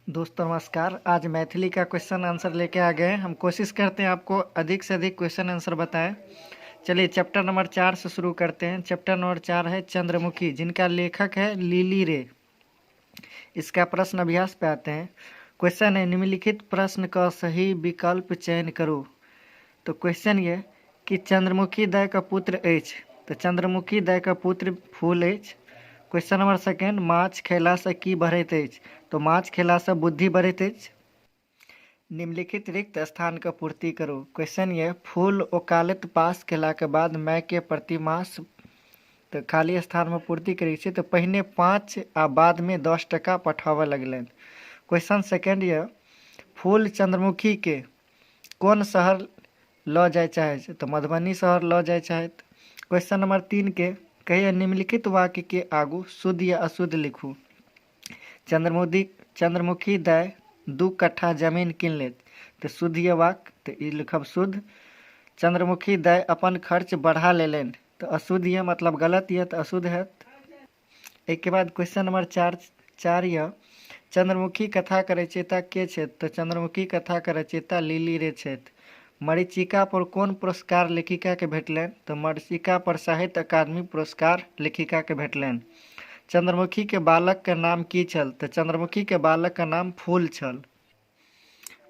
दोस्तों नमस्कार। आज मैथिली का क्वेश्चन आंसर लेके आ गए हैं। हम कोशिश करते हैं आपको अधिक से अधिक क्वेश्चन आंसर बताएं। चलिए चैप्टर नंबर 4 से शुरू करते हैं। चैप्टर नंबर 4 है चंद्रमुखी, जिनका लेखक है लिली रे। इसका प्रश्न अभ्यास पे आते हैं। क्वेश्चन है, निम्नलिखित प्रश्न का सही विकल्प चयन करो। तो क्वेश्चन ये कि चंद्रमुखी दय का पुत्र अछि, तो चंद्रमुखी दय का पुत्र फूल अछि। क्वेश्चन नंबर सेकेंड, माछ खयला से की बढ़ैत अछि, तो माछ खयला से बुद्धि बढ़ैत अछि। निम्नलिखित रिक्त स्थान का पूर्ति करो। क्वेश्चन ये, फूल ओकालत पास केला के बाद माय के प्रतिमास, तो खाली स्थान में पूर्ति करै छै। तो पहिने 5 आ बाद में 10 टका पठाबऽ लगलनि। क्वेश्चन सेकेंड ये, फूल चंद्रमुखी के कोन शहर लऽ जाय चाहे छै, तो मधुबनी शहर लऽ जाय चाहत। क्वेश्चन नंबर 3 के कहिए निम्नलिखित वाक्य के आगू शुद्ध या अशुद्ध लिखू। चंद्रमुखी दय 2 कट्ठा जमीन कीन लेत, तो शुद्ध ये वाक्य, तो ई लिखब शुद्ध। चंद्रमुखी दय अपन खर्च बढ़ा लेलनि, तो अशुद्ध ये मतलब गलत ये, तो अशुद्ध है। एक के बाद क्वेश्चन नंबर 4 ये, चंद्रमुखी कथा के रचयिता के छथि, तो चंद्रमुखी कथा के रचयिता लिली रे छथि। मरीचिका पर कोन पुरस्कार लेखिका के भेटलनि, तो मरीचिका पर साहित्य अकादमी पुरस्कार लेखिका के भेटलनि। चंद्रमुखी के बालक के नाम की छल, तो चंद्रमुखी के बालक का नाम फूल छल।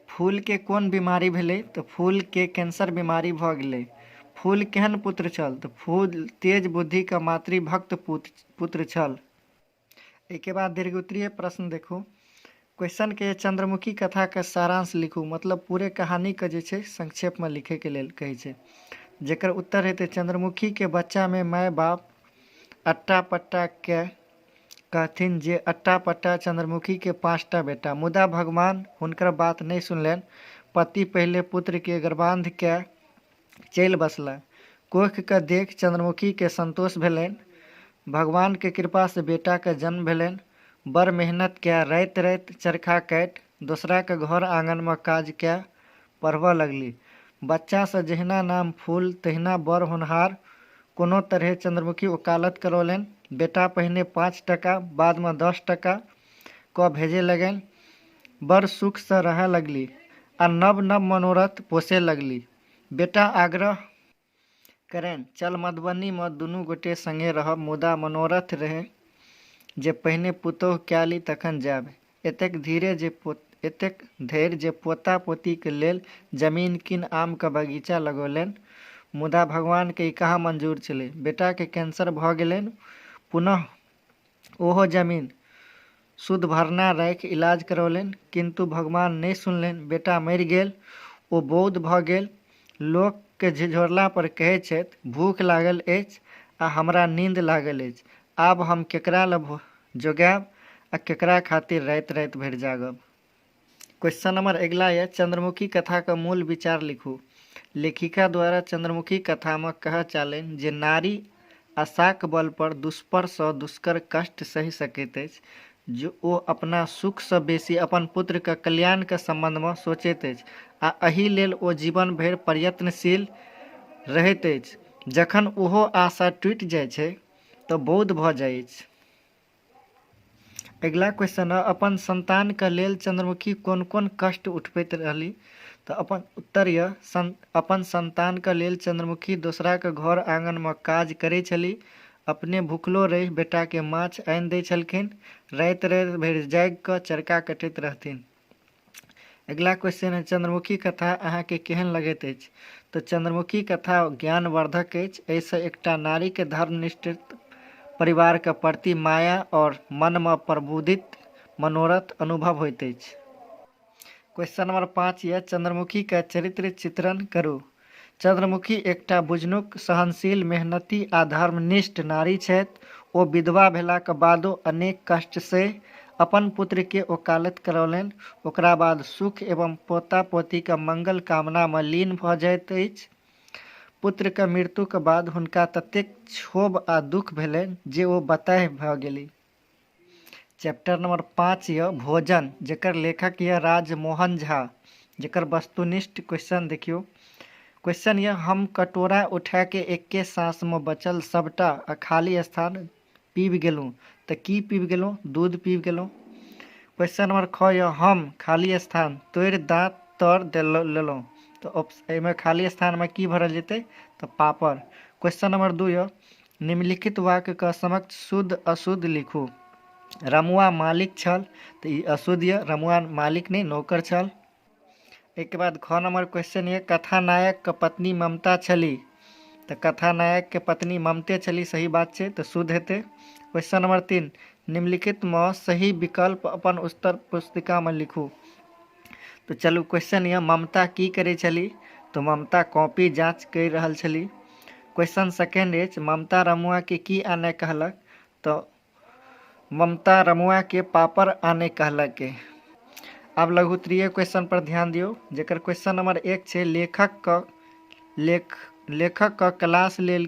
फूल के कोन बीमारी भेलै, तो फूल के कैंसर बीमारी भऽ गेलै। फूल केहन पुत्र छल, तो फूल तेज बुद्धि का मातृभक्त पुत्र छल। एक बाद दीर्घोत्तरीय प्रश्न देखो। क्वेश्चन के चंद्रमुखी कथा के सारांश लिखू, मतलब पूरे कहानी के जे छै संक्षेप में लिखे के लेल कहै छै। जेकर उत्तर हेतै, चंद्रमुखी के बच्चा में माय बाप अट्टा पट्टा के कहथिन जे अट्टा पट्टा चंद्रमुखी के 5टा बेटा, मुदा भगवान हुनकर बात नहीं सुनलनि। पति पहले पुत्र के गर्भांध के चलि बसला। कोख के देख चंद्रमुखी के संतोष भेलनि। भगवान के कृपा से बेटा के जन्म भेलनि। बड़ मेहनत के राति राति चरखा काटि दोसरा के घर आंगन में काज के पढ़बऽ लगली। बच्चा से जहिना नाम फूल तहिना बड़ होनहार। कोनो तरहे चंद्रमुखी वकालत करौलनि। बेटा पहिने 5 टका बाद में 10 टका क भेजे लगनि। बड़ सुख से रह लगली आ नव नव मनोरथ पोसे लगली। बेटा आग्रह करनि, चल मधुबनी में दुनू गोटे संगे रहब, मुदा मनोरथ रहे जे पहिने पुतोह कए ली तखन जायब। एतेक धैर्य जे पोता पोती के लेल जमीन कीन आम के बगीचा लगौलनि, मुदा भगवान के ई कहाँ मंजूर छलै। बेटा के कैंसर भऽ गेलनि। पुनः ओहो जमीन शुद्ध भरना राखि इलाज करौलनि, किंतु भगवान नहीं सुनलनि। बेटा मरि गेल। ओ बौद्ध भऽ गेल। लोक के झिझोरला पर कहै छथि, भूख लागल अछि आ हमरा नींद लागल अछि। आब हम केकरा लए जोगायब आ केकरा खातिर राति राति भरि जागब। क्वेश्चन नंबर अगला है, चंद्रमुखी कथा का मूल विचार लिखू। लेखिका द्वारा चंद्रमुखी कथा में कह चालनि जे नारी आशाक बल पर दुष्पर सँ दुष्कर कष्ट सहि सकैत अछि, जो ओ अपना सुख सँ बेसी अपन पुत्र के कल्याण के संबंध में सोचैत अछि आ एहि लेल ओ जीवन भरि प्रयत्नशील रहैत अछि। जखन ओहो आशा टूटि जाइ छै तो बौद्ध भऽ जाइ अछि। अगला क्वेश्चन है, अपन संतान के लेल चंद्रमुखी कोन कोन कष्ट उठबैत रहली। तो अपन उत्तर यह, अपन संतान के लेल चंद्रमुखी दोसरा के घर आंगन में काज करै छली। अपने भूखलो रहि बेटा के माछ आनि दै छलखिन। राति राति भरि जागि कऽ चरखा कटैत रहथिन। अगला क्वेश्चन है, चंद्रमुखी कथा अहाँ के केहन लगैत अछि। तो चंद्रमुखी कथा ज्ञानवर्धक अछि। एहिसँ एकटा नारी के धर्मनिष्ठ परिवार के प्रति माया और मन में प्रबुद्धित मनोरथ अनुभव होइत अछि। क्वेश्चन नंबर 5 यह, चंद्रमुखी के चरित्र चित्रण करू। चंद्रमुखी एकटा बुझनुक, सहनशील, मेहनती आ धर्मनिष्ठ नारी छथि। ओ विधवा भेलाक बादो अनेक कष्ट से अपन पुत्र के वकालत करौलनि। ओकरा बाद सुख एवं पोता पोती के मंगल कामना में लीन भऽ जाइत अछि। पुत्र के मृत्यु के बाद हुनका ततेक क्षोभ आ दुख भेलनि जे ओ बताह भऽ गेली। चैप्टर नंबर 5 यह, भोजन, जेकर लेखक यह राजमोहन झा। जेकर वस्तुनिष्ठ क्वेश्चन देखियो। क्वेश्चन यह, हम कटोरा उठा के एके सांस में बचल सबटा आ खाली स्थान पीब गेलूँ। तो की पीब गेलूँ? दूध पीब गेलूँ। क्वेश्चन नंबर ख यऽ हम खाली स्थान तोड़ि दाँत तर लेलहुँ। तो एहिमे खाली स्थान में की भरल जेतै तो पापड़। क्वेश्चन नंबर 2 यऽ निम्नलिखित वाक्य के समक्ष शुद्ध अशुद्ध लिखू। रमुआ मालिक छल तो ई अशुद्ध यऽ, रमुआ मालिक नहीं नौकर छल। एक बाद ख नंबर क्वेश्चन ये कथानायक के पत्नी ममता छली तो कथानायक के पत्नी ममते छली सही बात है तो शुद्ध हेतै। क्वेश्चन नंबर 3 निम्नलिखित में सही विकल्प अपन उत्तर पुस्तिका में लिखू। तो चलू क्वेश्चन ये ममता की करे छली तो ममता कॉपी जांच कर रहल छली। क्वेश्चन सेकेंड अछि ममता रमुआ के की आने कहलक तो ममता रमुआ के पापड़ आने कहलक के। अब लघुत्तरीय क्वेश्चन पर ध्यान दियो जेकर क्वेश्चन नंबर 1 छे लेखक क्लास लेल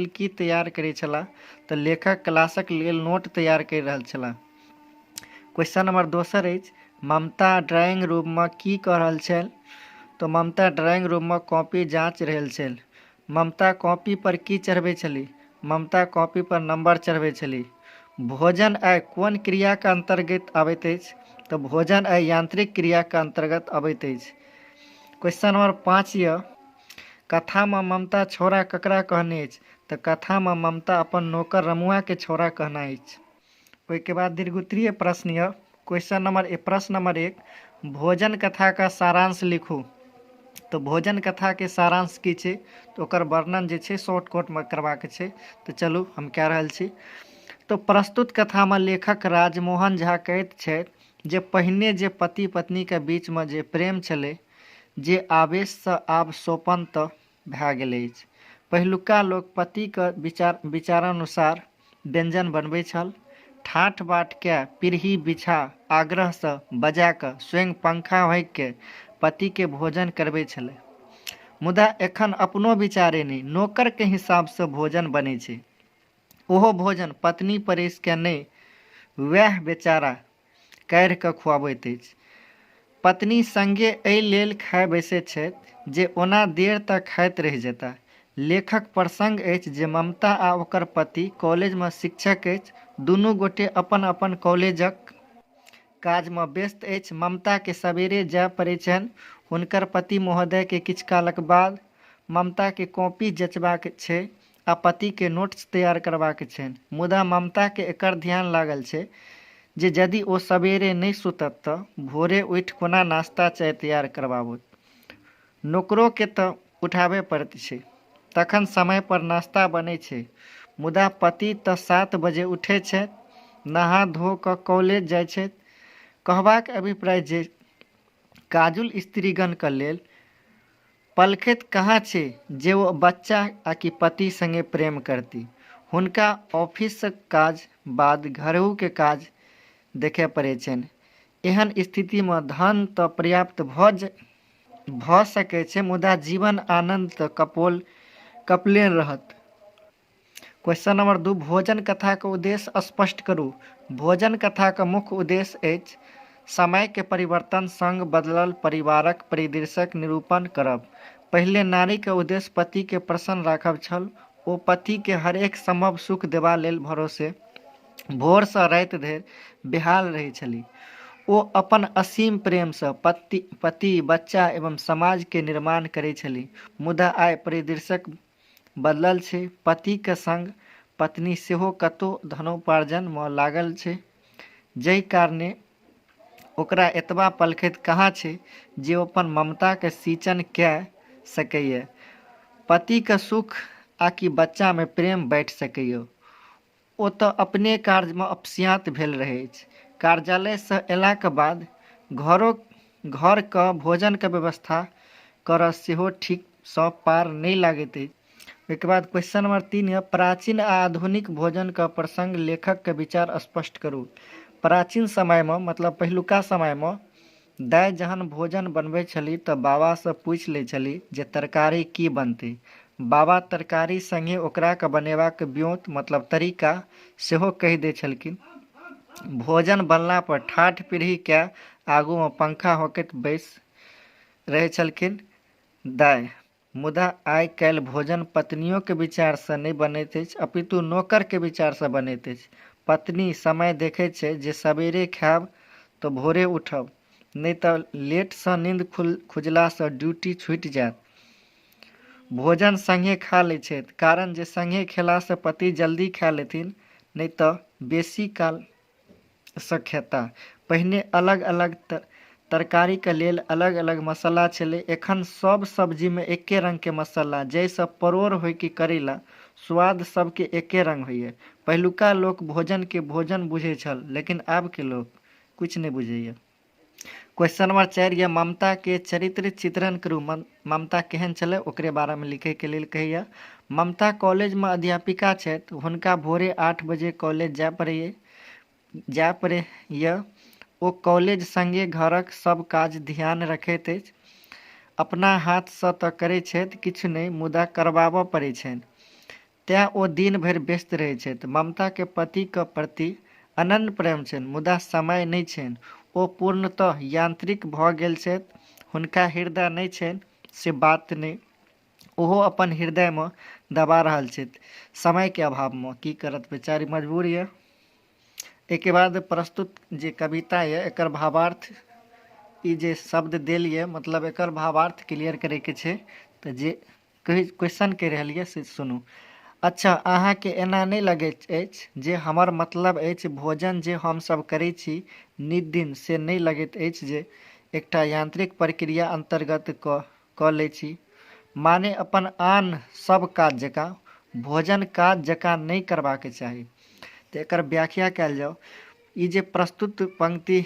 की तैयार करे छला तो लेखक क्लासक लेल नोट तैयार कर रहल छला। क्वेश्चन नंबर दोसर अछि ममता ड्राइंग रूम में की कऽ रहल छल तो ममता ड्राइंग रूम में कॉपी जांच रहल छल। ममता कॉपी पर की चढ़बै छली ममता कॉपी पर नंबर चढ़बै छली। भोजन आइ कोन क्रिया के अंतर्गत आबैत अछि तो भोजन आइ यांत्रिक क्रिया के अंतर्गत आबैत अछि। क्वेश्चन नंबर 5 यऽ कथा में ममता छौड़ा ककरा कहने अछि तो कथा में ममता अपन नौकर रमुआ के छौड़ा कहना अछि। ओहिके बाद दीर्घोत्तरीय प्रश्न यऽ प्रश्न नंबर 1 भोजन कथा का सारांश लिखू। तो भोजन कथा के सारांश की छै तो ओकर वर्णन जे छै शॉर्टकट में करबाक छै तो चलू हम कह रहल छी। तो प्रस्तुत कथा में लेखक राजमोहन झा कहैत छथि जे पहिने जे पति पत्नी के बीच में जे प्रेम छलै जे आवेश से आब सोपन तऽ भए गेल अछि। पहिलुका लोक पति के विचारानुसार व्यंजन बनबै छल, ठाठ बाट के पीढ़ी बिछा आग्रह से बजा के स्वयं पंखा होइक के पति के भोजन करबै छलै। मुदा एखन अपनो विचारे नहीं नौकर के हिसाब से भोजन बनै छै। ओहो भोजन पत्नी परेश के नहीं वएह बेचारा काढ़ि के खुआबैत अछि। पत्नी संगे एहि लेल खाए बैसैत छथि जे ओना देर तक खाइत रहि जेता। लेखक प्रसंग अछि जे ममता आ ओकर पति कॉलेज में शिक्षक अछि, दुनू गोटे अपन अपन कॉलेजक काज में व्यस्त अछि। ममता के सवेरे जाय पड़ै छनि, हुनकर पति महोदय के किछु कालक बाद ममता के कॉपी जचबाक छै आ पति के नोट्स तैयार करबाक छनि। मुदा ममता के एकर ध्यान लागल छै जे यदि ओ सवेरे नहीं सुतत तऽ भोरे उठि कोना नाश्ता चाय तैयार करबाबत। नौकरों के तऽ उठाबे पड़ैत छै, तखन समय पर नाश्ता बनै छै। मुदा पति तऽ 7 बजे उठै छथि, नहा धो कऽ कॉलेज जाइ छथि। कहबाक अभिप्राय जे काजुल स्त्रीगण के लेल पलखैत कहाँ छै जे वो बच्चा आ कि पति संगे प्रेम करती। हुनका ऑफिसक काज बाद घरहू के काज देखे पड़ै छनि। एहन स्थिति में धन तऽ पर्याप्त भऽ सकै छै मुदा जीवन आनंद तऽ कपलेन रहत। क्वेश्चन नंबर 2 भोजन कथा के उद्देश्य स्पष्ट करू। भोजन कथा के मुख्य उद्देश्य अछि समय के परिवर्तन संग बदलल परिवारक परिदृश्यक निरूपण करब। पहिले नारी के उद्देश्य पति के प्रसन्न राखब छल। ओ पति के हरेक संभव सुख देबा लेल भरोसे भोर से राति धरि बेहाल रहै छली। ओ अपन असीम प्रेम से पति बच्चा एवं समाज के निर्माण करै छली। मुदा आइ परिदृश्यक बदलल छै। पति के संग पत्नी सेहो कतौ धनोपार्जन में लागल छै, जहि कारणे ओकरा एतबा पलखैत कहाँ छै जे ओ अपन ममता के सिंचन कए सकैए, पति के सुख आ कि बच्चा में प्रेम बाँटि सकैए। ओ तऽ अपने कार्य में अपसियात भेल रहै अछि। कार्यालय से अयला के बाद घर के भोजन के व्यवस्था करऽ सेहो ठीक सँ पार नहीं लागैत अछि। ओहिके बाद क्वेश्चन नंबर 3 है प्राचीन आ आधुनिक भोजन का प्रसंग लेखक के विचार स्पष्ट करू। प्राचीन समय में मतलब पहिलुका समय में दाइ जहन भोजन बनबै छली तऽ बाबा से पूछि लै छली जे तरकारी की बनतै। बाबा तरकारी संगे ओकरा के बनेबाक ब्योंत मतलब तरीका सेहो कहि दै छलखिन। भोजन बनला पर ठाठ पीढ़ी के आगू में पंखा होकैत बैस रहे छलखिन दाइ। मुदा आइ काल्हि भोजन पत्नियों के विचार से नहीं बनैत अछि अपितु नौकर के विचार से बनैत अछि। पत्नी समय देखै छै जे सवेरे खायब तऽ भोरे उठब, नहि तऽ लेटसँ नींद खुजलासँ ड्यूटी छूटि जायत। भोजन संगे खा लै छथि, कारण जे संगे खेलासँ पति जल्दी खा लेथिन, नहि तऽ बेसी कालसँ खेता। पहिने अलग अलग तरकारीके लेल अलग अलग मसाला छलै, एखन सब सब्जीमे एके रंगके मसाला, जैसे परोर होइ कि करेला, स्वाद सबके एके रंग होइए। पहिलुका लोक भोजनके भोजन बुझै छल, लेकिन आबके लोक कुछ नहीं बुझैए। क्वेश्चन नंबर 4 ये ममता के चरित्र चित्रण करू। ममता केहन छलै ओकरे बारेमे लिखैके लेल कहैया। ममता कॉलेजमे अध्यापिका छथि, हुनका भोरे 8 बजे कॉलेज जाय पड़ैए। ओ कॉलेज संगे घरक सब काज ध्यान रखैत अछि। अपना हाथसँ तऽ करैत छथि किछु नहि, मुदा करबाबऽ पड़ैत छनि, तेँ ओ दिन भरि व्यस्त रहैत छथि। ममताके पतिके प्रति अनन्य प्रेम छनि, मुदा समय नहि छनि। ओ पूर्णतः यांत्रिक भऽ गेल छथि, हुनका हृदय नहि छनि से बात नहि, ओहो अपन हृदयमे दबा रहल छथि समयके अभावमे। की करत बेचारी, मजबूर यऽ। एहिके बाद प्रस्तुत जे कविता यऽ एकर भावार्थ, ई जे शब्द देल यऽ मतलब एकर भावार्थ क्लियर करैके छै, तऽ जे क्वेश्चन कहि रहल यऽ से सुनू। अच्छा, अहाँके एना नहि लगैत अछि जे हमर मतलब अछि भोजन जे हमसभ करैत छी नित दिन, से नहि लगैत अछि जे एकटा यांत्रिक प्रक्रिया अंतर्गत कऽ लै छी, माने अपन आन सब काज जकाँ भोजन काज जकाँ नहीं करबाक चाही। तो एकर व्याख्या कयल जाओ। ई जे प्रस्तुत पंक्ति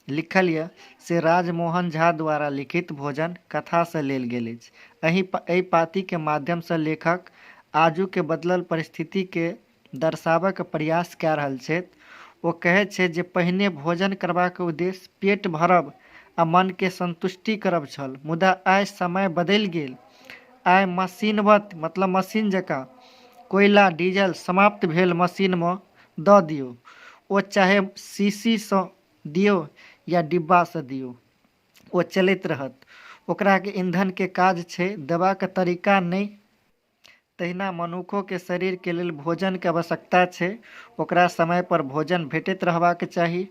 लिखल यऽ से राजमोहन झा द्वारा लिखित भोजन कथासँ लेल गेल अछि। एहि पाँतिके माध्यमसँ लेखक आजुके बदलल परिस्थितिके दर्शाबैके प्रयास कऽ रहल छथि। ओ कहैत छै जे पहिने भोजन करबाक उद्देश्य पेट भरब आ मनके संतुष्टि करब छल, मुदा आइ समय बदलि गेल। आइ मशीनवत मतलब मशीन जकाँ कोयला डीजल समाप्त भेल मशीनमे दऽ दियौ, ओ चाहे शीशीसँ दियौ या डिब्बासँ दियौ, ओ चलैत रहत। ओकराके ईंधनके काज छै, देबाक तरीका नहि। तहिना मनुक्खोके शरीरके लेल भोजनके आवश्यकता छै, ओकरा समय पर भोजन भेटैत रहबाक चाही।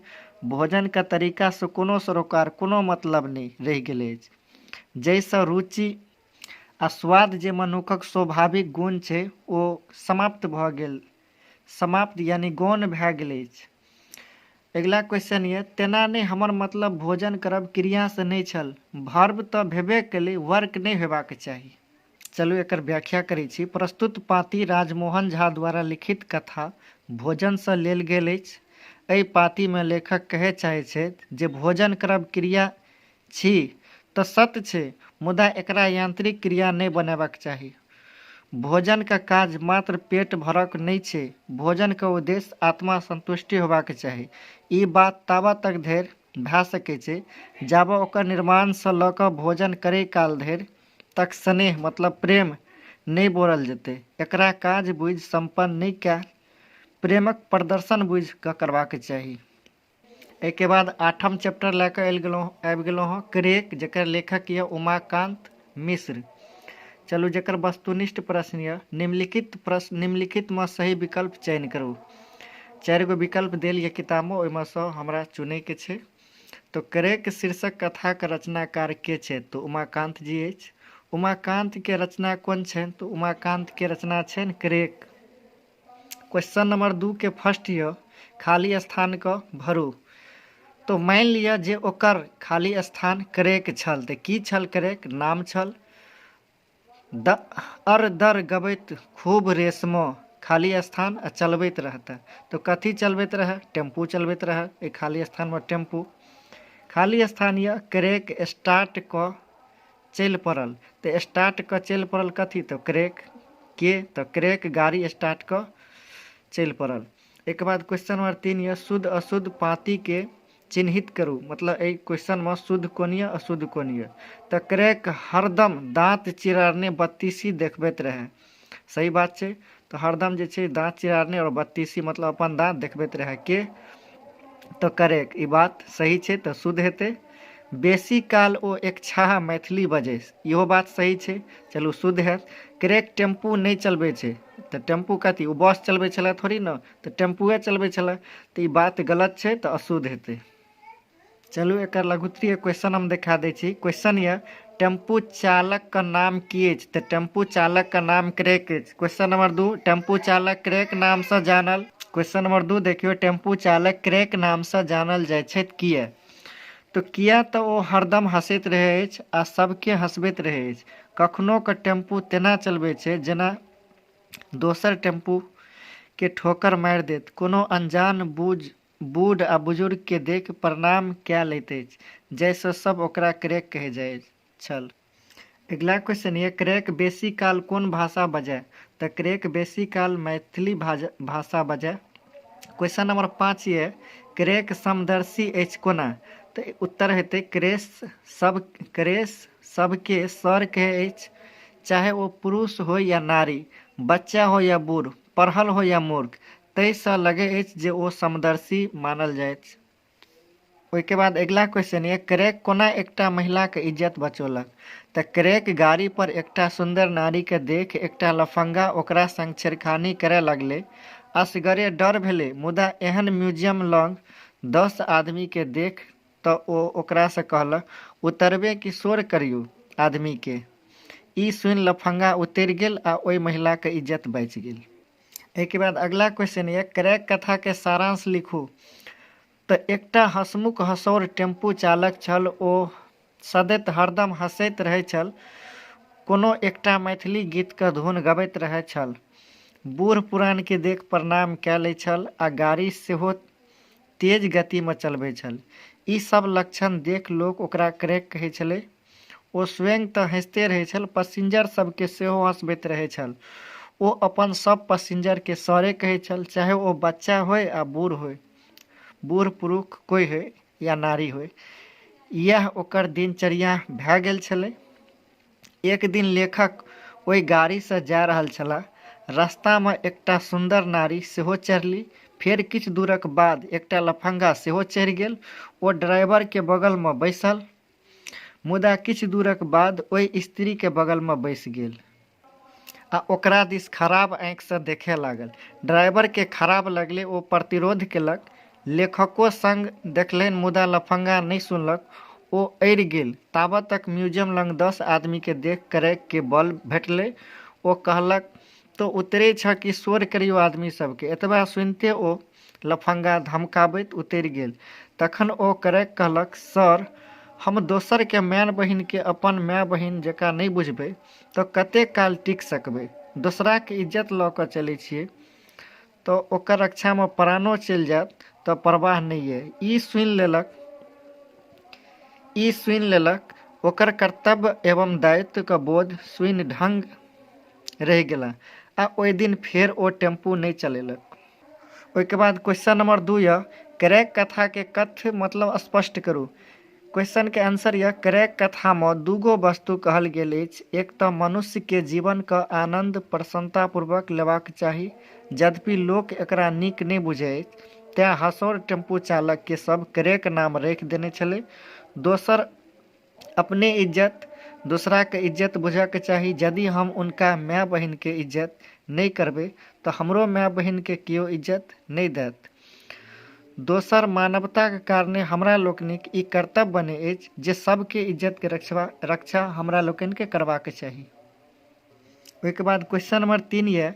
भोजनके तरीकासँ कोनो सरोकार कोनो मतलब नहि रहि गेल अछि। जाहिसँ रुचि आ स्वाद जे मनुक्खक स्वाभाविक गुण छै ओ समाप्त भऽ गेल, समाप्त यानी गौण भए गेल अछि। अगिला क्वेश्चन ये, तेना नहि हमर मतलब भोजन करब क्रियासँ नहीं छल, वर्ब तऽ भेबे केलै, वर्क नहीं हेबाक चाही। चलू एकर व्याख्या करै छी। प्रस्तुत पाँति राजमोहन झा द्वारा लिखित कथा भोजनसँ लेल गेल अछि। एहि पाँतिमे लेखक कहय चाहैत छथि जे भोजन करब क्रिया छी तऽ सत्य छै, मुदा एकरा यांत्रिक क्रिया नहीं बनेबाक चाही। भोजनके काज मात्र पेट भरक नहीं छै, भोजनके उद्देश्य आत्मा संतुष्टि होबाक चाही। ई बात ताबत तक धरि भए सकै छै जाबऽ ओकर निर्माणसँ लऽ कऽ भोजन करै काल धरि तक स्नेह मतलब प्रेम नहीं बोरल जेतै। एकरा काज बुझि संपन्न नहीं कए, प्रेमक प्रदर्शन बुझि कऽ करबाक चाही। एहिके बाद 8म चैप्टर लए कऽ आबि गेलहुँ हँ क्रेक, जकर लेखक यऽ उमाकांत मिश्र। चलू जकर वस्तुनिष्ठ प्रश्न यऽ निम्नलिखितमे सही विकल्प चयन करू। 4 गो विकल्प देल यऽ किताबमे, ओहिमे सँ हमरा चुनैके छै। तो क्रेक शीर्षक कथाके रचनाकार के छै? तो उमाकांत जी अछि। उमाकांत के रचना कोन छनि? तो उमाकांत के रचना छनि क्रेक। क्वेश्चन नंबर 2 के फर्स्ट यऽ खाली स्थान क भरू। तो मानि लिअ जे ओकर खाली स्थान क्रेक छल, तऽ की छल क्रेक? नाम छल। अर दर गबैत खूब रेशमो, खाली स्थान आ चलबैत रहता। तो कथी चलबैत रहे? टेम्पू चलबैत रहे। ए खाली स्थान में टेम्पू खाली स्थान यऽ। क्रेक स्टार्ट क चलि पड़ल। तो स्टार्ट क चलि पड़ल कथी? तो क्रेक के। तो क्रेक गाड़ी स्टार्ट क चलि पड़ल। एक बाद क्वेश्चन नंबर 3 यऽ शुद्ध अशुद्ध पाँति के चिन्हित करू। मतलब एहि क्वेश्चन में शुद्ध कोन यऽ अशुद्ध कोन यऽ? तो क्रेक हरदम दाँत चिरारने बत्तीसी देखबैत रहे। सही बात छै। तो हरदम जे छै दाँत चिरारने और बत्तीसी मतलब अपन दाँत देखबैत रहे के। तो क्रेक ई बात सही छै, तो शुद्ध हेतै। बेसी काल ओ एकछाहा मैथिली बजै, इहो बात सही छै, चलू शुद्ध हैत। क्रेक टेम्पू नहीं चलबै छै, तो टेम्पू कथी वो बस चलबै छलै थोड़ी न, तो टेम्पुए चलबै छलै, तो ई बात गलत छै, तो अशुद्ध हेतै। चलू एकर लघुत्तरीय क्वेश्चन हम देखा दै छी। क्वेश्चन ये टेम्पू चालक का नाम की अछि? तो टेम्पू चालक का नाम क्रेक अछि। क्वेश्चन नंबर 2 टेम्पू चालक क्रेक नाम से जानल। क्वेश्चन नंबर 2 देखियो टेम्पू चालक क्रेक नाम से जानल जाय छै किया? तो किया तो ओ हरदम हंसैत रहै अछि आ सबके हंसबैत रहै अछि। कखनो के टेम्पू तेना चलबै छै जेना दोसर टेम्पू के ठोकर मारि देत। कोनो अनजान बूढ़ आ बुजुर्ग के देख प्रणाम कए लैत अछि, जाहिसँ सब ओकरा क्रेक कहै जाइ छल। अगला क्वेश्चन ये क्रेक बेसी काल कोन भाषा बजै? तो क्रेक बेसी काल मैथिली भाषा बजै। क्वेश्चन नंबर 5 ये क्रेक समदर्शी अछि कोना? तो उत्तर हेतै क्रेस सबके सर कहै अछि, चाहे वो पुरुष हो या नारी, बच्चा हो या बूढ़, पढ़ल हो या मूर्ख, ताहिसँ लगै अछि जे ओ समदर्शी मानल जाइत। ओहिके बाद अगला क्वेश्चन ये क्रेक कोना एकटा महिलाके इज्जत बचौलक? तऽ क्रेक गाड़ी पर एकटा सुंदर नारी के देख एकटा लफंगा ओकरा संग छेड़खानी करे लगले। असगरे डर भेलै, मुदा एहन म्यूजियम लग 10 आदमी के देख तऽ ओ ओकरा से कहलक, उतरबे कि शोर करियौ आदमी के। ई सुनि लफंगा उतरि गेल आ ओहि महिला के इज्जत बचि गेल। एहिके बाद अगला क्वेश्चन ये क्रेक कथा के सारांश लिखू। तऽ एकटा हंसमुख हंसौर टेम्पू चालक छल। ओ सदैत हरदम हंसैत रहै छल, कोनो एकटा मैथिली गीतके धुन गबैत रहै छल, बूढ़ पुरान के देख प्रणाम कए लै छल आ गाड़ी सेहो तेज गतिमे चलबै छल। ई सब लक्षण देख लोक ओकरा क्रेक कहै छलै। ओ स्वयं तऽ हंसते रहै छल, पैसेंजर सबके सेहो हंसबैत रहै छल। ओ अपन सब पैसेंजर के सरे कहै छल, चाहे ओ बच्चा होय आ बूढ़ होय, बूढ़ पुरुष कोई होय या नारी होय। यह ओकर दिनचर्या भए गेल छलै। एक दिन लेखक ओहि गाड़ी से जा रहल छलाह। रास्ता में एकटा सुंदर नारी सेहो चढ़ली। फेर किछु दूरक बाद एकटा लफंगा सेहो चढ़ि गेल। ओ ड्राइवर के बगल में बैसल, मुदा किछु दूरक बाद ओहि स्त्री के बगल में बैस गेल आ ओकरा दिस खराब आंखि से देखे लागल। ड्राइवर के खराब लगले, ओ प्रतिरोध केलक। लेखको संग देखलनि, मुदा लफंगा नहीं सुनलक। ओ अड़ि गेल। ताबत तक म्यूजियम लग 10 आदमी के देख क्रेक के बल भेटलै। ओ कहलक, तो उतरे छ कि शोर करियो आदमी सबके। एतबा सुनते ओ लफंगा धमकाबैत उतरि गेल। तखन ओ क्रेक कहलक, सर, हम दोसर के माय बहिन के अपन माय बहिन जकाँ नहीं बुझबै तो कते काल टिक सकबै? दोसरा के इज्जत लऽ कऽ चलै छियै, तो ओकर रक्षा में प्राणो चलि जायत तो परवाह नहीं है। ई सुनि लेलक। ओकर कर्तव्य एवं दायित्व के बोध सुनि ढंग रहि गेला आ ओहि दिन फेर ओ टेम्पू नहीं चलेलक। ओहिके बाद क्वेश्चन नंबर 2 यह क्रेक कथा के कथ्य मतलब स्पष्ट करू। क्वेश्चन के आंसर यह क्रेक कथा में दूगो वस्तु कहल गेल अछि। एक तो मनुष्य के जीवन का आनंद प्रसन्नता पूर्वक लेबाक चाही, यद्यपि लोक एकरा नीक नहीं बुझै अछि, तें हंसौर टेम्पू चालक के सब क्रेक नाम राखि देने छलै। दोसर, अपने इज्जत दूसरा के इज्जत बुझे के चाही। यदि हम उनका माय बहिन के इज्जत नहीं करबै तो हमरो माय बहिन के केओ इज्जत नहीं देत। दोसर, मानवता के कारणे हमरा लोकनिक ई कर्तव्य बने अछि जे सबके इज्जत के रक्षा हमरा लोकनि के करबाक चाही। ओहिके बाद क्वेश्चन नंबर 3 ये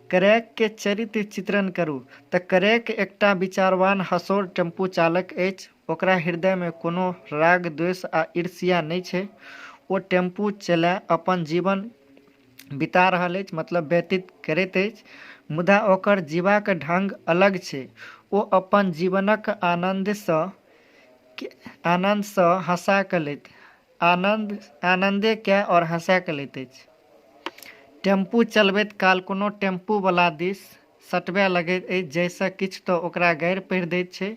क्रेक के चरित्र चित्रण करू। तऽ क्रेक एकटा विचारवान हंसौर टेम्पू चालक अछि। ओकरा हृदय में कोनो राग द्वेष आ ईर्ष्या नहीं छै। ओ टेम्पू चला अपन जीवन बिता रहल अछि, मतलब व्यतीत करैत अछि, मुदा ओकर जीवाक ढंग अलग छै। ओ अपन जीवनक आनंदे कए और हंसा के लैत अछि। टेम्पू चलबैत काल कोनो टेम्पू वाला दिस सटबय लगैत अछि, जाहिसँ किछु तऽ ओकरा गारि पड़ि दैत छै।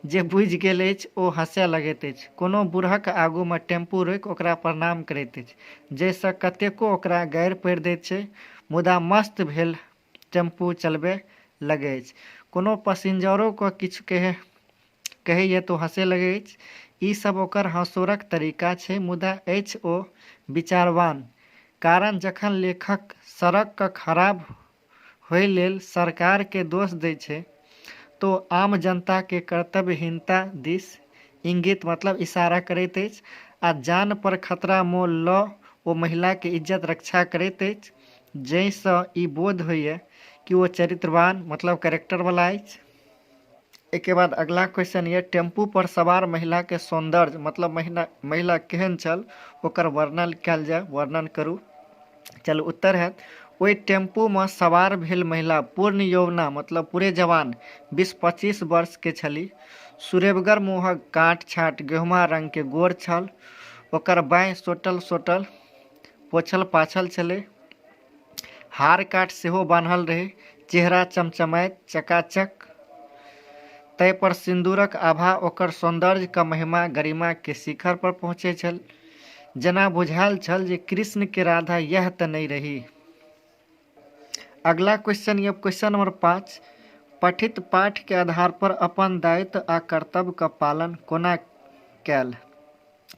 जे बुझि गेल अछि ओ हंसय लगैत अछि। कोनो बूढ़क आगू में टेम्पू रोकि ओकरा प्रणाम करैत अछि, जाहिसँ कतेको ओकरा गारि पड़ि दैत छै, मुदा मस्त भेल टेम्पू चलबय लगै अछि। कोनो पैसेंजरो को किछु कहैए तो हंसे लगै अछि। ई सब ओकर हंसौरक तरीका छै, मुदा अछि ओ विचारवान। कारण जखन लेखक सड़क क खराब होय लेल सरकार के दोष दै छै तो आम जनता के कर्तव्यहीनता दिस इंगित मतलब इशारा करैत अछि आ जान पर खतरा मोल लऽ ओ महिला के इज्जत रक्षा करैत अछि, जाहिसँ ई बोध होइए कि वो चरित्रवान मतलब कैरेक्टर वाला अछि। एके बाद अगला क्वेश्चन ये टेम्पू पर सवार महिला के सौंदर्य मतलब महिला केहन छल ओकर वर्णन कयल जाय, वर्णन करू। चलू उत्तर है ओहि टेम्पू में सवार भेल महिला पूर्ण यौवना मतलब पूरे जवान 20-25 वर्ष के छली। सुरेबगर मुँहक काट छाट गेहुमा रंग के गोर छल, ओकर बाँहि सोटल सोटल पोछल पाछल छलै, हार काट सेहो बान्हल रहे, चेहरा चमचमाइत चकाचक, तय पर सिंदूरक आभा ओकर सौंदर्य का महिमा गरिमा के शिखर पर पहुँचे छल। जेना बुझायल छल जे कृष्ण के राधा यह तऽ नहीं रही। अगला क्वेश्चन ये क्वेश्चन नंबर 5 पठित पाठ के आधार पर अपन दायित्व आ कर्तव्य का पालन कोना कैल।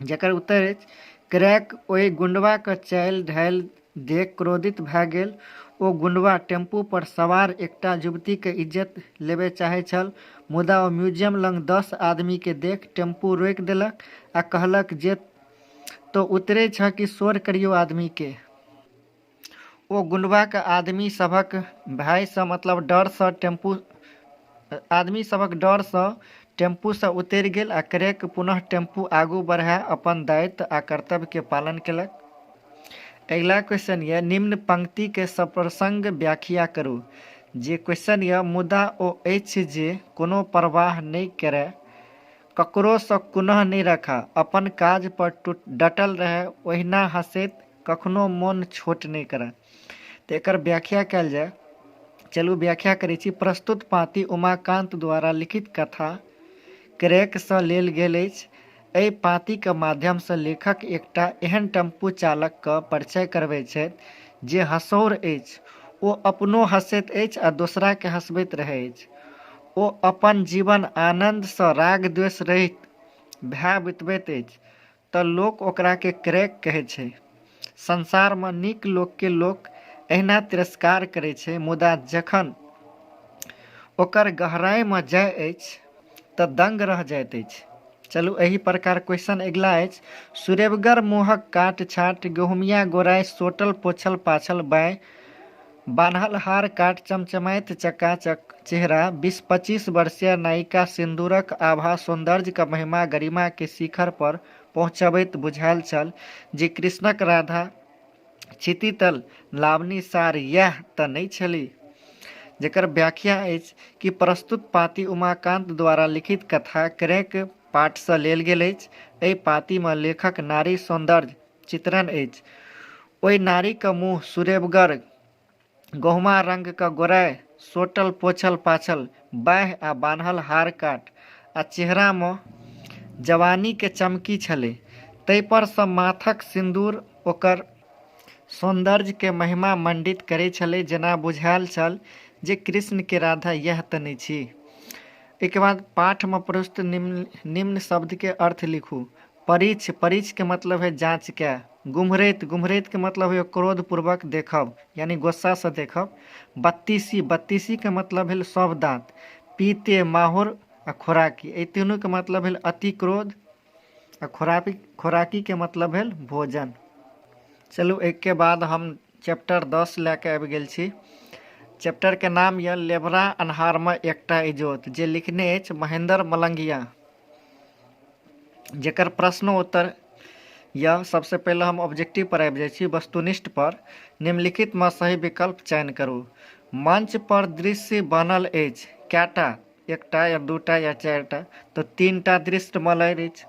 जकर उत्तर अछि क्रैक ओहि गुंडवा के चालि ढालि देख क्रोधित भए गेल। ओ गुंडवा टेम्पू पर सवार एकटा युवती के इज्जत लेबे चाहे छल, मुदा ओ म्यूजियम लग 10 आदमी के देख टेम्पू रोकि देलक आ कहलक जे तो उतरे छ कि शोर करियो आदमी के। ओ गुंडवा के आदमी सभक भय से मतलब डर से टेम्पू से उतरि गेल आ क्रैक पुनः टेम्पू आगू बढ़ा अपन दायित्व आ कर्तव्य के पालन केलक। अगला क्वेश्चन ये निम्न पंक्ति के सप्रसंग व्याख्या करू। जे क्वेश्चन ये मुदा ओ अछि जे कोनो परवाह नहीं करे, ककरो से कुनह नहीं रखा, अपन काज पर डटल रहे, ओहिना हंसैत कखनो मोन छोट नहीं करे। तो एकर व्याख्या कयल जाय। चलू व्याख्या करै छी। प्रस्तुत पाँति उमाकांत द्वारा लिखित कथा क्रैक सँ लेल गेल अछि। एहि पाँति के माध्यम सँ लेखक एकटा एहन टेम्पू चालक के परिचय करबै छथि जे हँसौर अछि। ओ अपनो हँसैत अछि आ दोसरा के हँसबैत रहै अछि। ओ अपन जीवन आनंद सँ राग द्वेष रहित भए बितबैत अछि तऽ लोक ओकरा के क्रैक कहै छै। संसार में नीक लोक के लोक एहिना तिरस्कार करै छै, मुदा जखन ओकर गहराई में जाइ अछि तऽ दंग रह जाइत अछि। चलू एही प्रकार क्वेश्चन अगला अछि सुरेबगर मुँहक काट छाट गहुमिया गोराइ सोटल पोछल पाछल बाँहि बान्हल हार काट चमचमाइत चकाचक चेहरा 20-25 वर्षीय नायिका सिंदूरक आभा सौंदर्य का महिमा गरिमा के शिखर पर पहुँचबैत बुझायल छल जे कृष्णक राधा क्षितितल लावणी सार यह तऽ नहीं छली। जेकर व्याख्या अछि कि प्रस्तुत पाँति उमाकांत द्वारा लिखित कथा क्रैक पाठ सँ लेल गेल अछि। एहि पाँति में लेखक नारी सौंदर्य चित्रण अछि। ओहि नारी के मुँह सुरेबगर गहुमा रंग का गोराइ सोटल पोछल पाछल बाँहि आ बान्हल हार काट आ चेहरा में जवानी के चमकी छलै, तै पर सँ माथक सिंदूर ओकर सौंदर्य के महिमा मंडित करै छलै। जेना बुझायल छल जे कृष्ण के राधा यह तऽ नहीं छी। एक बाद पाठ में प्रयुक्त निम्न शब्द के अर्थ लिखू। परीछ, परीछ के मतलब है जांच के। गुम्हरैत, गुम्हरैत के मतलब है क्रोध पूर्वक देखब यानी गुस्सा से देखब। बत्तीसी, बत्तीसी के मतलब है सब दांत। पीते, माहुर आ खोराकी, ए तीनों के मतलब है अति क्रोध आ खोराकी के मतलब है भोजन। चलू एक के बाद हम चैप्टर 10 लेके आबि गेल छी। चैप्टर के नाम यऽ लेबरा अन्हार में एकटा इजोत, जे लिखने अछि महेंद्र मलंगिया। जेकर प्रश्नो उत्तर यह सबसे पहले हम ऑब्जेक्टिव पर आबि जाइ छी, वस्तुनिष्ठ पर। निम्नलिखित में सही विकल्प चयन करू। मंच पर दृश्य बनल अछि कैटा, एकटा या दूटा या चारिटा, तो 3टा दृश्य बनल अछि।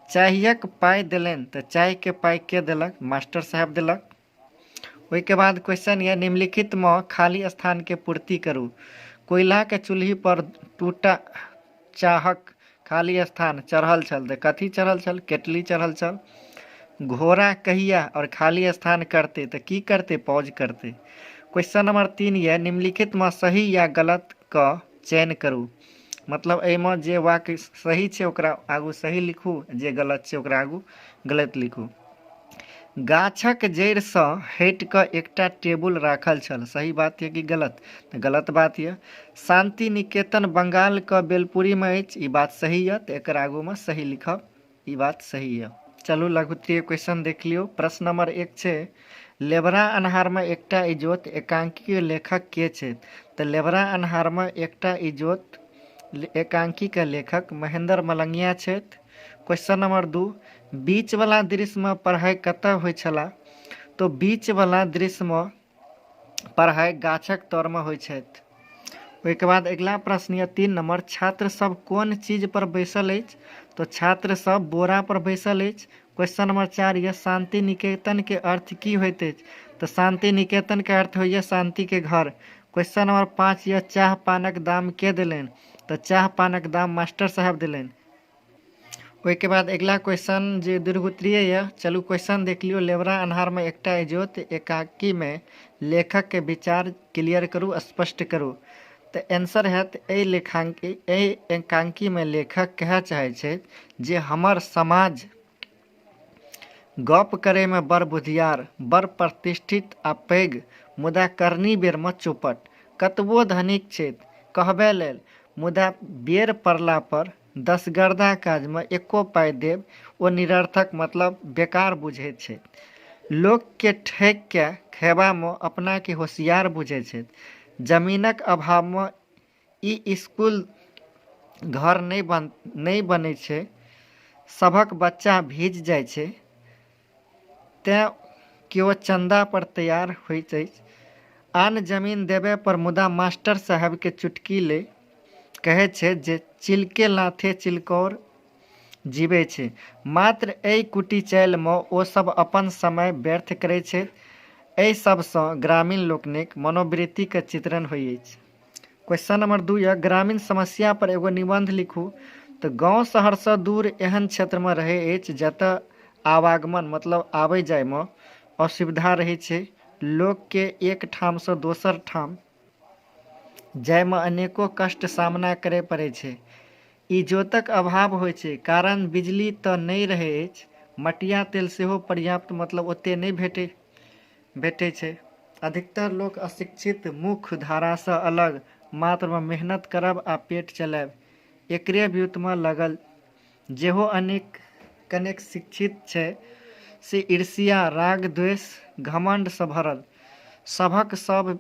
चाहियक पाई देलनि तऽ चाय के पाई के देलक, मास्टर साहब देलक। ओहि के बाद क्वेश्चन ये निम्नलिखित में खाली स्थान के पूर्ति करू। कोयला के चूल्ही पर 2टा चाहक खाली स्थान चढ़ल छल तऽ कथी चढ़ल छल? केटली चढ़ल छल। घोड़ा कहिया और खाली स्थान करते तऽ की करते? पॉज करते। क्वेश्चन नंबर 3 ये निम्नलिखित में सही या गलत का चयन करू। मतलब एहिमे जे वाक्य सही छै ओकरा आगू सही लिखू, जे गलत छै ओकरा आगू गलत लिखू। गाछक जड़ि सँ हटि कऽ एकटा टेबुल राखल छल। सही बात यऽ कि गलत? तऽ गलत बात यऽ। शांति निकेतन बंगालक बेलपुरीमे अछि। ई बात सही यऽ, तऽ एकर आगूमे सही लिखब। ई बात सही यऽ। चलू लघुत्तरीय क्वेश्चन देख लियौ। प्रश्न नंबर 1 छै, लेबरा अन्हारमे एकटा इजोत एकांकी लेखक के छै? तऽ लेबरा अन्हारमे एकटा इजोत एकांकी लेखक महेंद्र मलंगिया छथि। क्वेश्चन नंबर 2, बीच वाला दृश्य में पढ़ाई कतऽ होइ छला? तो बीच वाला दृश्य में पढ़ाई गाछक तर में होइ छथि। ओहिके बाद अगला प्रश्न यऽ 3 नंबर, छात्र सब कोन चीज पर बैसल अछि? तो छात्र सब बोरा पर बैसल अछि। क्वेश्चन नंबर 4 यऽ, शांति निकेतन के अर्थ की होइत अछि? तो शांति निकेतन के अर्थ होइए शांति के घर। क्वेश्चन नंबर 5 यऽ, चाह पानक दाम के देलनि? तो चाह पानक दाम मास्टर साहब देलनि। ओहिके बाद अगला क्वेश्चन जे दीर्घोत्तरीय यऽ, चलू क्वेश्चन देख लियो। लेबरा अन्हार में एकटा इजोत एकांकी में लेखक के विचार क्लियर करू, स्पष्ट करू। तो आंसर हैत, एहि एकांकी में लेखक कहय चाहे छै जे हमर समाज गप करे में बड़ बुधियार, बड़ प्रतिष्ठित आ पैघ, मुदा करनी बेर में चौपट। कतबो धनिक छथि कहबे लेल, मुदा बेर पड़ला पर दसगर्दा काज में एको पाइ देब ओ निरर्थक मतलब बेकार बुझैत छै। लोक के ठैक के खेबा में अपना के होशियार बुझै छै। जमीनक अभाव में ई स्कूल घर नहीं बनै छै। सभक बच्चा भीज जाइ छै, तें केओ चंदा पर तैयार होइत अछि। आन जमीन देबे पर मुदा मास्टर साहब के चुटकी ले कहै छै जे चिलके लाथे चिलकौर जीवे छै। मात्र एहि कुटी चालि में ओ सब अपन समय व्यर्थ करै छै। एहि सबसँ ग्रामीण लोकनिक मनोवृत्ति के चित्रण होइ अछि। क्वेश्चन नंबर 2 यऽ, ग्रामीण समस्या पर एगो निबंध लिखू। तो गांव शहर से दूर एहन क्षेत्र में रहै अछि जतऽ आवागमन मतलब आबै जाय में असुविधा रहै छै। लोक के एक ठाम से दोसर ठाम जाय में अनेको कष्ट सामना करे पड़ै छै। इजोतक अभाव होइ छै, कारण बिजली तऽ नहीं रहै अछि। मटिया तेल सेहो पर्याप्त मतलब ओते नहीं भेटै छै। अधिकतर लोक अशिक्षित, मुख्य धारा से अलग, मात्र में मेहनत करब आ पेट चलायब एकरे व्युत में लगल। जेहो कनेक शिक्षित छै से ईर्ष्या, राग द्वेष, घमंड से भरल, सभक सब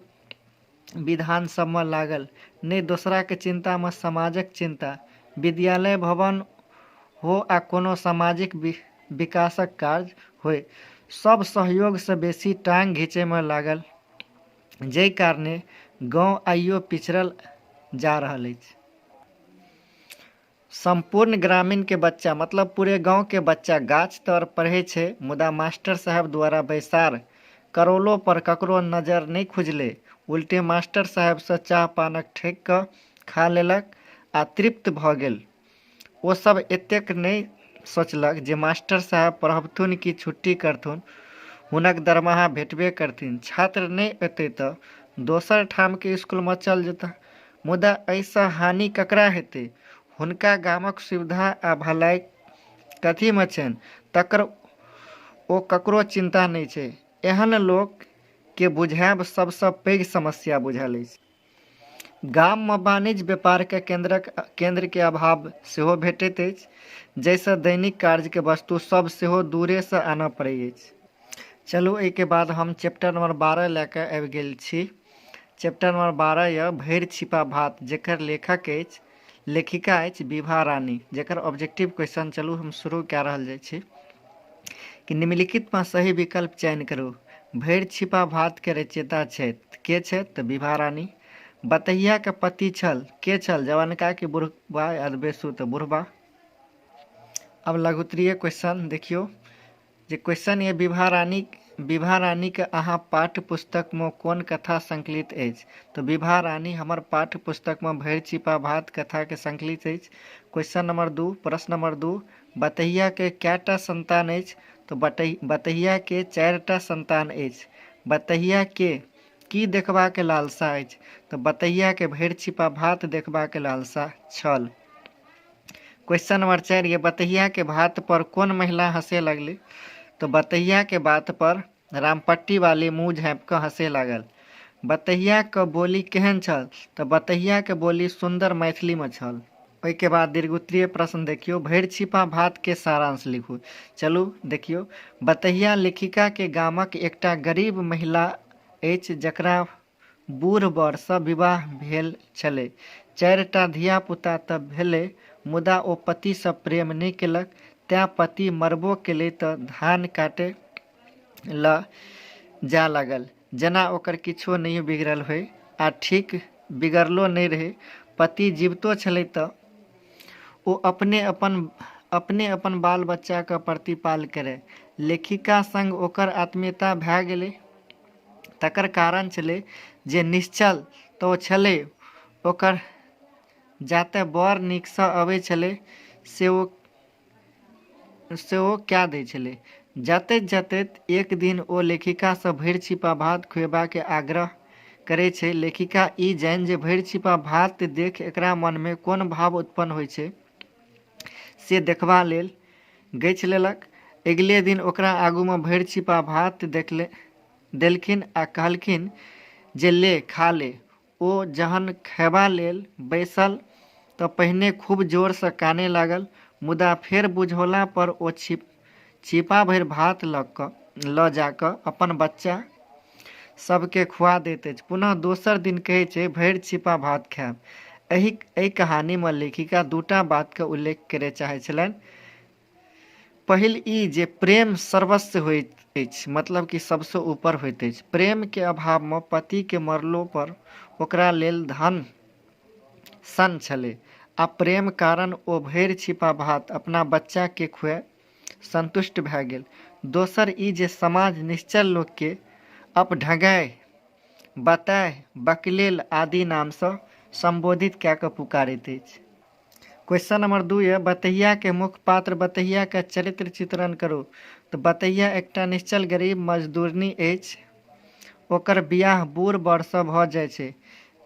विधान सब में लागल, नहीं दोसरा के चिंता में समाजक चिंता। विद्यालय भवन हो आ कोनो सामाजिक विकासक कार्य होय, सब सहयोग से बेसी टांग घींचे में लागल। जै कारणे गांव आइयो पिछड़ल जा रहल अछि। संपूर्ण ग्रामीण के बच्चा मतलब पूरे गांव के बच्चा गाछ तर पढ़े छै, मुदा मास्टर साहब द्वारा बैसार करोलो पर ककरो नजर नहीं खुजले। उल्टे मास्टर साहब से चाह पानक ठेक कऽ खा लेलक आ तृप्त भऽ गेल। ओ सब एतेक नहीं सोचलक जे मास्टर साहब पढ़बथुन कि छुट्टी करथुन, हुनक दरमाहा भेटबे करथिन। छात्र नहीं अयतै तऽ दोसर ठाम के स्कूल में चल जेता, मुदा एहिसँ हानि ककरा हेतै? हुनका गामक सुविधा आ भलाई कथी में छनि तकर ओ ककरो चिंता नहीं छै। एहन लोक के बुझायब सबसँ पैघ समस्या बुझल अछि। गाम में वाणिज्य व्यापार के केंद्र के अभाव सेहो भेटैत अछि, जैसे दैनिक कार्य के वस्तु सब सेहो दूरे से आनऽ पड़ै अछि। चलू एहि के बाद हम चैप्टर नंबर 12 लेके आबि गेल छी। चैप्टर नंबर 12 यऽ भरि छिपा भात, जेकर लेखक अछि, लेखिका अछि विभा रानी। जेकर ऑब्जेक्टिव क्वेश्चन चलू हम शुरू कए रहल जाइ छी कि निम्नलिखित में सही विकल्प चयन करू। भरि छिपा भात के रचयिता छथि के छथि? तऽ विभा रानी। बतहिया के पति छल के छल? जवनका के बुढ़बा अदबेसु तऽ बुढ़बा। अब लघुत्तरीय क्वेश्चन देखियो जे क्वेश्चन ये विभा रानी के अहाँ पाठ्य पुस्तक में कोन कथा संकलित अछि? तो विभा रानी हमर पाठ्य पुस्तक में भरि छिपा भात कथा के संकलित अछि। क्वेश्चन नंबर 2, प्रश्न नंबर 2, बतहिया के कैटा संतान अछि? तो बतहिया के 4टा संतान अछि। बतहिया के की देखबा के लालसा अछि? तो बतहिया के भरि छिपा भात देखबा के लालसा छल। क्वेश्चन नंबर 4 ये बतहिया के भात पर कोन महिला हंसे लगली? तो बतहिया के बात पर रामपट्टी वाली मुँह झाँपि कऽ हँसे लागल। बतहिया के बोली केहन छल? तऽ बतहिया के बोली सुंदर मैथिली में छल। ओहिके बाद दीर्घोत्तरीय प्रश्न देखियो, भरि छिपा भात के सारांश लिखू। चलू देखियो, बतहिया लेखिका के गामक एकटा गरीब महिला अछि जकरा बूढ़ बर सँ विवाह भेल छलै। 4टा धिया पुता तऽ भेलै, मुदा ओ पति सँ प्रेम नहि केलक। तें पति मरबो केलै तऽ धान काटै ल जा लागल, जेना ओकर किछो नहि बिगड़ल होय। आ ठीक बिगड़लो नहीं रहे। पति जीवितो छलै तऽ ओ अपने अपन बाल बच्चा के प्रतिपाल करे। लेखिका संग ओकर आत्मीयता भए गेलै। तकर कारण छलै जे निश्चल तऽ छलै, ओकर जाते बड़ नीक सँ अबै छलै से ओ कए दै छलै। जतैत एक दिन ओ लेखिका सँ भरि छिपा भात खुएबाके आग्रह करे छै। लेखिका ई जानि जे भरि छिपा भात देख एकरा मन में कोन भाव उत्पन्न होइ छै से देखबा लेल गछि लेलक। अगिले दिन ओकरा आगू में भरि छिपा भात देलखिन आ कहलखिन जे ले खा ले। ओ जहन खयबा लेल बैसल तऽ पहिने खूब जोर सँ कानय लागल, मुदा फेर बुझौला पर ओ छिपा भरि भात ल जाकऽ अपन बच्चा सबके खुआ दैत अछि। पुनः दोसर दिन कहै छै भरि छिपा भात खायब। एहि कहानी में लेखिका दूटा बात के उल्लेख करय चाहै छलनि। पहिल ई जे प्रेम सर्वस्व होइत अछि, मतलब कि सबसे ऊपर होइत अछि। प्रेम के अभाव में पति के मरलो पर ओकरा लेल धन सन छलै, आ प्रेम कारण ओ भरि छिपा भात अपना बच्चा के खुए संतुष्ट भए गेल। दोसर ई जे समाज निश्चल लोक के अपढगाय, बताय, बकलेल आदि नाम सँ संबोधित कए कऽ पुकारैत अछि। क्वेश्चन नंबर 2 ये, बतहिया के मुख्य पात्र बतहिया के चरित्र चित्रण करू। तो बतहिया एकटा निश्चल गरीब मजदूरनी अछि। ओकर बियाह बूढ़ बर सँ भऽ जाइ छै,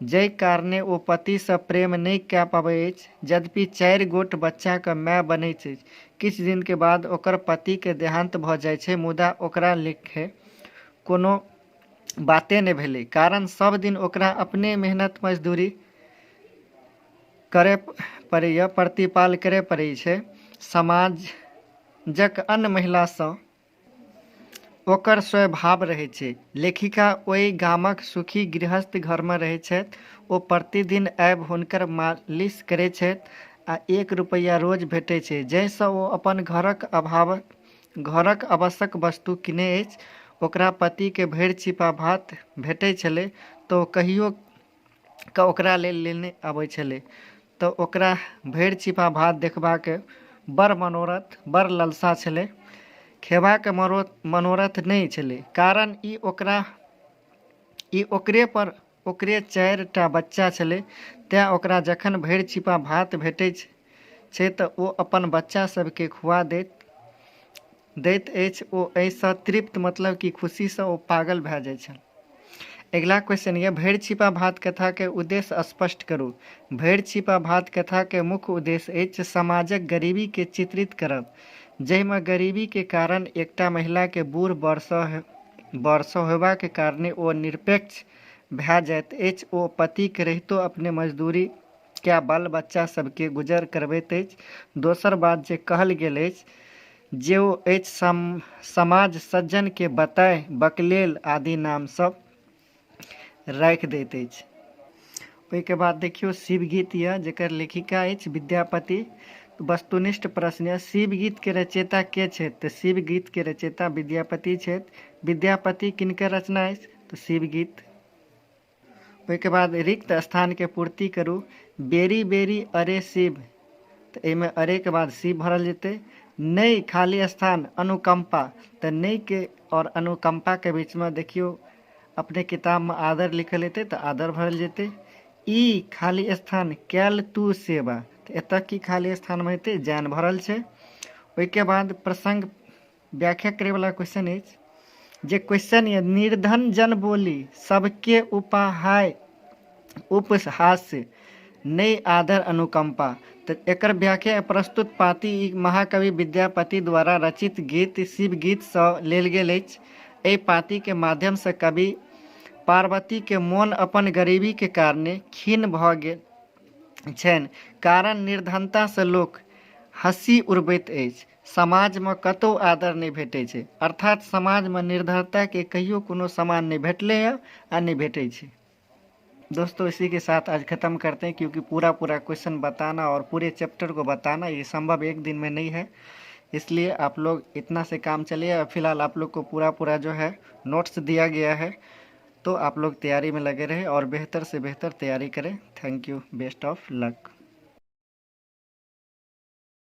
जै कारणे ओ पति सँ प्रेम नहि कए पाबै अछि। यद्यपि 4 गोट बच्चा के माय बनैत अछि। किछु दिन के बाद ओकर पति के देहांत भऽ जाइ छै, मुदा ओकरा लेखे कोनो बाते नहि भेलै, कारण सब दिन ओकरा अपने मेहनत मजदूरी करे पड़ैए, प्रतिपाल करे पड़ै छै। समाजक अन्य महिला सँ ओकर स्वभाव रहै छै। लेखिका ओहि गामक सुखी गृहस्थ घर में रहै छथि। ओ प्रतिदिन आबि हुनकर मालिश करै छथि आ 1 रुपैया रोज भेटै छै, जाहि सँ ओ अपन घरक आवश्यक वस्तु किनै अछि। ओकरा पति के भरि छिपा भात भेटै छलै तऽ ओ कहियो कऽ ओकरा लेल लेने आबै छलै। तऽ ओकरा भरि छिपा भात देखबाक बड़ मनोरथ, बड़ लालसा छलै। खेबाक मनोरथ नहीं छलै, कारण ओकरे 4टा बच्चा छलै। तें ओकरा जखन भरि छिपा भात भेटै छै तऽ ओ अपन बच्चा सबके खुआ दैत अछि। ओ एहिसँ तृप्त, मतलब कि खुशी सँ ओ पागल भए जाइ छल। अगला क्वेश्चन ये, भरि छिपा भात कथा के उद्देश्य स्पष्ट करू। भरि छिपा भात कथा के मुख्य उद्देश्य अछि समाजक गरीबी के चित्रित करब, जाहिमे गरीबी के कारण एकटा महिला के बूढ़ वर्ष होयबा के कारणे ओ निरपेक्ष भए जाइत अछि। ओ पति के रहितो अपने मजदूरी कए बाल बच्चा सबके गुजर करबैत अछि। दोसर बात जे कहल गेल अछि जे ओ अछि समाज सज्जन के बताय, बकलेल आदि नाम सब राखि दैत अछि। ओहिके बाद देखियो शिवगीत यऽ, जेकर लेखिका अछि विद्यापति। वस्तुनिष्ठ प्रश्न यऽ, शिवगीत के रचयिता के छथि? तऽ शिवगीत के रचयिता विद्यापति छथि। विद्यापति किनकर रचना अछि? तऽ शिवगीत। ओहिके बाद रिक्त स्थान के पूर्ति करू। बेरी बेरी अरे शिव, तऽ एहिमे अरे के बाद शिव भरल जेतै। नहीं खाली स्थान अनुकंपा, तऽ नहीं के और अनुकंपा के बीच में देखियो अपने किताब में आदर लिखल हेतै तऽ आदर भरल जेतै। ई खाली स्थान कैल तू सेवा, तऽ एतऽ की खाली स्थान में हेतै? जैन भरल छै। ओहिके बाद प्रसंग व्याख्या करे वाला क्वेश्चन अछि, जे क्वेश्चन ये, निर्धन जन बोली सबके उपहास्य नहीं आदर अनुकंपा, तो एकर व्याख्या प्रस्तुत पाती ई महाकवि विद्यापति द्वारा रचित गीत शिव गीत सँ लेल गेल अछि। एहि पाती के माध्यम से कवि पार्वती के मोन अपन गरीबी के कारणे क्षीण भऽ गेल छनि, कारण निर्धनता से लोक हँसी उड़बैत अछि, समाज में कतौ आदर नहीं भेटै छै, अर्थात समाज में निर्धनता के कहियो कोनो सम्मान नहीं भेटलै है आ नहीं भेटै छै। दोस्तों इसी के साथ आज ख़त्म करते हैं, क्योंकि पूरा क्वेश्चन बताना और पूरे चैप्टर को बताना ये संभव एक दिन में नहीं है, इसलिए आप लोग इतना से काम चलिए। फिलहाल आप लोग को पूरा जो है नोट्स दिया गया है, तो आप लोग तैयारी में लगे रहे और बेहतर से बेहतर तैयारी करें। थैंक यू, बेस्ट ऑफ लक।